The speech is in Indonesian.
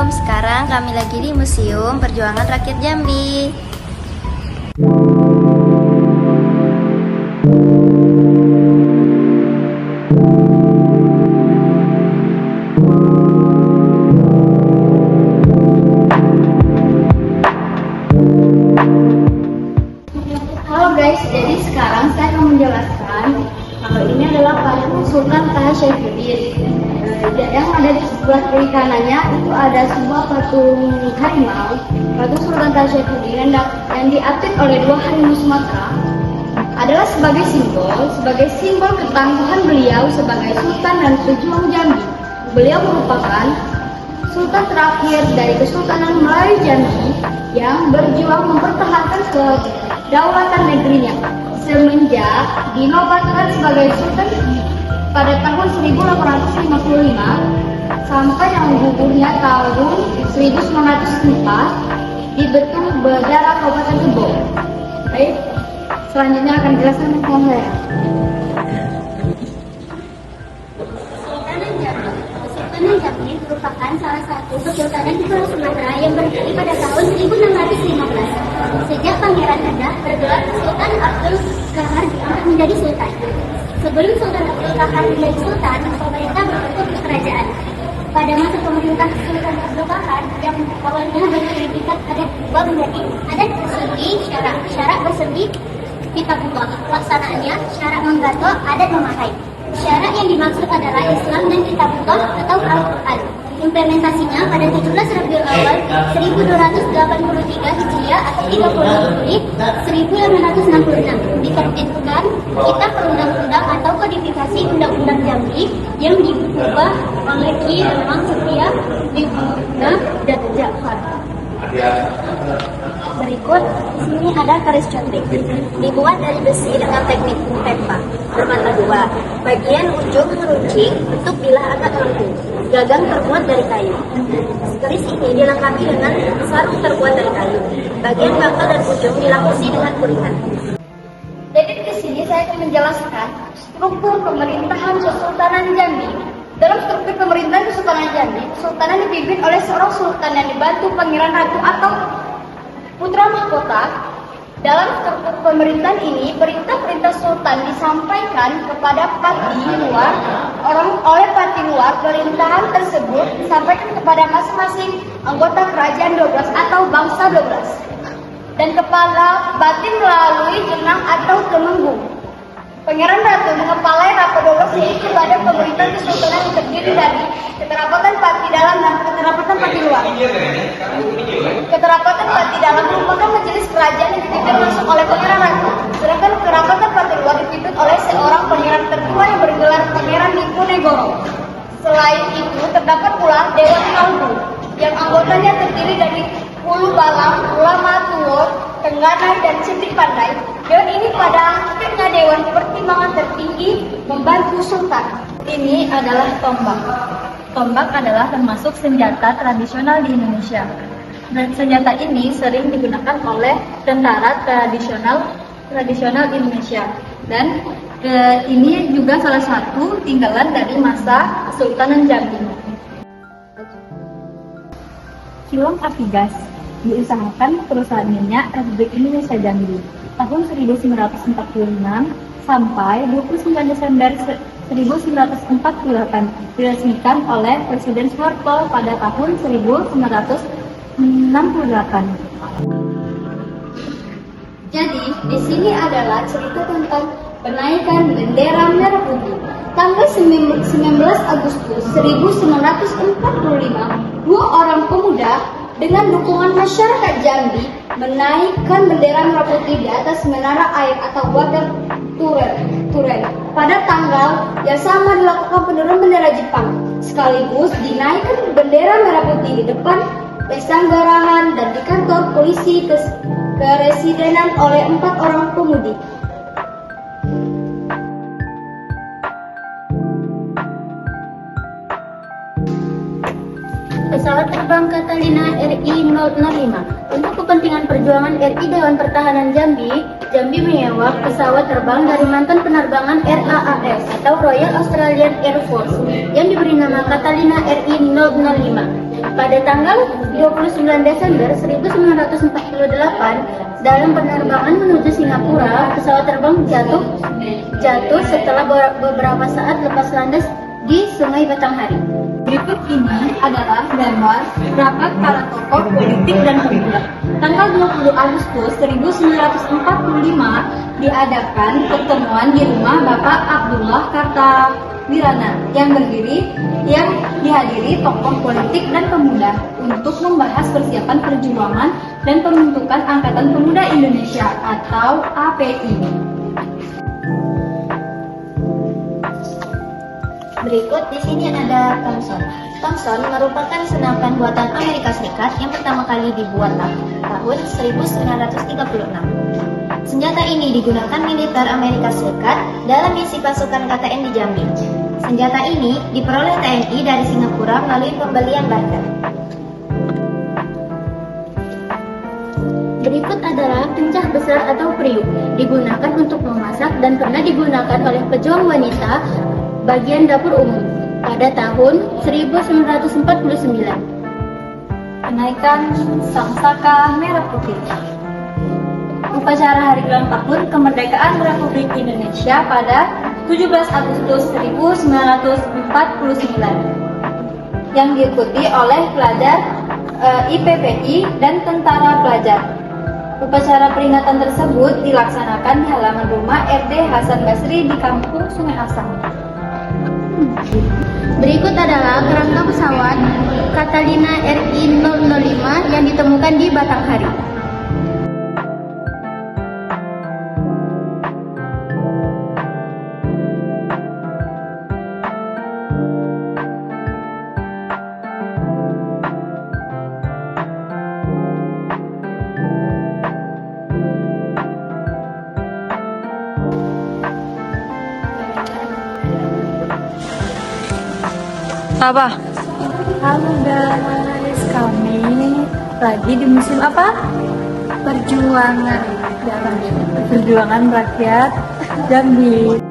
Assalamualaikum. Sekarang kami lagi di Museum Perjuangan Rakyat Jambi. Halo guys, jadi sekarang saya akan menjelaskan kalau ini adalah patung Sultan Taha Saifuddin. Yang ada di sebelah kiri kanannya itu ada sebuah patung harimau, patung Sultan Taha Saifuddin yang diapit oleh dua harimau Sumatera. Adalah sebagai simbol ketangguhan beliau sebagai Sultan dan pejuang Jambi. Beliau merupakan Sultan terakhir dari Kesultanan Melayu Jambi yang berjuang mempertahankan kedaulatan negerinya semenjak dinobatkan sebagai Sultan pada tahun 1855 sampai yang gugurnya tahun 1904 di Betung Bedara Kabupaten Tebo. Baik, selanjutnya akan dijelaskan oleh saya. Sultanan Jambi merupakan salah satu kesultanan di Pulau Sumatera yang berdiri pada tahun 1615. Sejak Pangeran Haddah bergelar Sultan Abdul Qahar diangkat menjadi sultan. Sebelum Sultan Abdul Qahar menjadi sultan, pemerintah berbentuk kerajaan. Pada masa pemerintah Sultan Abdul Qahar yang awalnya hanya terikat adat berubah menjadi adat bersendi, syarak bersendi, kitabullah. Pelaksanaannya syarak menggato, adat memakai. Syarak yang dimaksud adalah Islam dan kitabullah atau Al-Quran. Implementasinya pada 17 Rabiul Awal 1283 Hijriah atau 30 Juli 1866 diterbitkan Kitab Perundang-undang atau Kodifikasi Undang-Undang Jambi yang diubah oleh Ki Demang Setia Dibuna dan Ja'far. Berikut di sini ada garis contek. Dibuat dari besi dengan teknik tempa bermata dua. Bagian ujung meruncing, bentuk bilah agak lengkung. Gagang terbuat dari kayu. Garis ini dilengkapi dengan sarung terbuat dari kayu. Bagian pangkal dan ujung dilapisi dengan kuritan. Jadi di sini saya akan menjelaskan struktur pemerintahan Kesultanan Jambi. Dalam struktur pemerintahan Kesultanan Jambi, kesultanan dipimpin oleh seorang sultan yang dibantu pangeran ratu atau putra mahkota. Dalam struktur pemerintahan ini, perintah-perintah sultan disampaikan kepada pati luar. Oleh pati luar, pemerintahan tersebut disampaikan kepada masing-masing anggota kerajaan 12 atau bangsa 12. Dan kepala batin melalui jenang atau temenggung. Pangeran Ratu mengepalai rapat 12 yaitu badan pemerintahan kesultanan yang terdiri dari keterapatan pati dalam dan keterapatan pati luar. Keterapatan pati dalam merupakan majelis kerajaan yang dipimpin langsung oleh Pangeran Ratu, sedangkan keterapatan pati luar dipimpin oleh seorang pangeran tertua yang bergelar Pangeran Diponegoro. Selain itu, terdapat pula Dewan Kalbu yang anggotanya terdiri dari Hulu Balang, Ulama Tuwo, Tengganai, dan Cendrik Pandai. Dewan ini pada akhirnya Dewan Pertimbangan tertinggi membantu Sultan. Ini adalah tombak. Tombak adalah termasuk senjata tradisional di Indonesia. Dan senjata ini sering digunakan oleh tentara tradisional Indonesia. Dan ini juga salah satu tinggalan dari masa Kesultanan Jambi. Kilang api gas diusahakan perusahaan minyak Republik Indonesia Jambi tahun 1946 sampai 29 Desember 1948 diresmikan oleh Presiden Soeharto pada tahun 1968. Jadi, di sini adalah cerita tentang penaikan bendera merah putih. Tanggal 19 Agustus 1945, dua orang pemuda dengan dukungan masyarakat Jambi menaikkan bendera merah putih di atas menara air atau water turret. Pada tanggal yang sama dilakukan penurunan bendera Jepang, sekaligus dinaikkan bendera merah putih di depan Pesanggarahan dan di kantor polisi keresidenan oleh 4 orang pemudik. Pesawat terbang Catalina RI-005. Untuk kepentingan perjuangan RI Dewan Pertahanan Jambi, Jambi menyewa pesawat terbang dari mantan penerbangan RAAF atau Royal Australian Air Force yang diberi nama Catalina RI-005. Pada Pada tanggal 29 Desember 1948, dalam penerbangan menuju Singapura, pesawat terbang jatuh setelah beberapa saat lepas landas di Sungai Batanghari. Berikut ini adalah gambar rapat para tokoh politik dan pemuda. Tanggal 20 Agustus 1945 diadakan pertemuan di rumah Bapak Abdullah Kartawirana yang dihadiri tokoh politik dan pemuda untuk membahas persiapan perjuangan dan pembentukan Angkatan Pemuda Indonesia atau API. Berikut di sini ada Thompson. Thompson merupakan senapan buatan Amerika Serikat yang pertama kali dibuat tahun 1936. Senjata ini digunakan militer Amerika Serikat dalam misi pasukan KTN di Jambi. Senjata ini diperoleh TNI dari Singapura melalui pembelian barter. Berikut adalah pencah besar atau periuk, digunakan untuk memasak dan pernah digunakan oleh pejuang wanita bagian dapur umum pada tahun 1949. Kenaikan Sangsaka Merah Putih. Upacara hari ulang tahun kemerdekaan Republik Indonesia pada 17 Agustus 1949 yang diikuti oleh pelajar IPPI dan tentara pelajar. Upacara peringatan tersebut dilaksanakan di halaman rumah RD Hasan Basri di Kampung Sungai Asam. Berikut adalah kerangka pesawat Catalina RI-005 yang ditemukan di Batanghari. Apa? Halo guys, kami lagi di musim apa? Perjuangan rakyat Jambi.